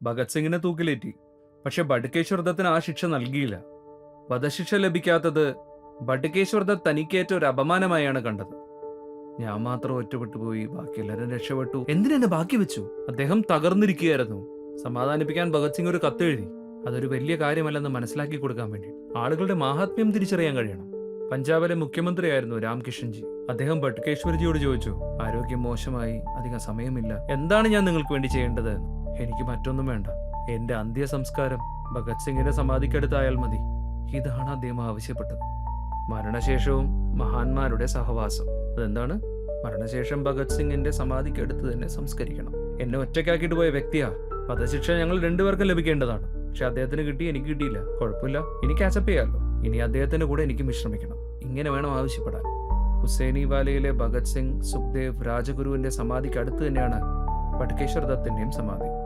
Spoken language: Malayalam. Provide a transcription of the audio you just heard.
ഭഗത് സിംഗിനെ തൂക്കിലേറ്റി. പക്ഷെ ബടുക്കേശ്വർ ദത്തിന് ആ ശിക്ഷ നൽകിയില്ല. വധശിക്ഷ ലഭിക്കാത്തത് ബടുക്കേശ്വർ ദത്ത് തനിക്കേറ്റ ഒരു അപമാനമായാണ് കണ്ടത്. ഞാൻ മാത്രം ഒറ്റപ്പെട്ടു പോയി, ബാക്കി എല്ലാവരും രക്ഷപ്പെട്ടു, എന്തിനെന്നെ ബാക്കി വെച്ചു? അദ്ദേഹം തകർന്നിരിക്കുകയായിരുന്നു. സമാധാനിപ്പിക്കാൻ ഭഗത് സിംഗ് ഒരു കത്തെഴുതി. അതൊരു വലിയ കാര്യമല്ലെന്ന് മനസ്സിലാക്കി കൊടുക്കാൻ വേണ്ടി. ആളുകളുടെ മാഹാത്മ്യം തിരിച്ചറിയാൻ കഴിയണം. പഞ്ചാബിലെ മുഖ്യമന്ത്രിയായിരുന്നു രാം കിഷൻജി. അദ്ദേഹം ബട്കേശ്വർജിയോട് ചോദിച്ചു, ആരോഗ്യം മോശമായി, അധികം സമയമില്ല, എന്താണ് ഞാൻ നിങ്ങൾക്ക് വേണ്ടി ചെയ്യേണ്ടത്? എനിക്ക് മറ്റൊന്നും വേണ്ട, എന്റെ അന്ത്യ സംസ്കാരം ഭഗത് സിംഗിന്റെ സമാധിക്കടുത്തായാൽ മതി. ഇതാണ് അദ്ദേഹം ആവശ്യപ്പെട്ടത്. മരണശേഷവും മഹാന്മാരുടെ സഹവാസം. അതെന്താണ്? മരണശേഷം ഭഗത് സിംഗിന്റെ സമാധിക്കടുത്ത് തന്നെ സംസ്കരിക്കണം. എന്നെ ഒറ്റയ്ക്കാക്കിയിട്ട് പോയ വ്യക്തിയാ. വധശിക്ഷ ഞങ്ങൾ രണ്ടുപേർക്കും ലഭിക്കേണ്ടതാണ്. പക്ഷെ അദ്ദേഹത്തിന് കിട്ടി, എനിക്ക് കിട്ടിയില്ല. കുഴപ്പമില്ല, ഇനി കാച്ചപ്പ് ചെയ്യാമല്ലോ. ഇനി അദ്ദേഹത്തിന്റെ കൂടെ എനിക്ക് വിശ്രമിക്കണം. ഇങ്ങനെ വേണം ആവശ്യപ്പെടാൻ. ഹുസൈനി വാലയിലെ ഭഗത് സിംഗ്, സുഖ്ദേവ്, രാജഗുരുവിന്റെ സമാധിക്ക് അടുത്ത് തന്നെയാണ് ബട്കേശ്വർ ദത്തിന്റെയും സമാധി.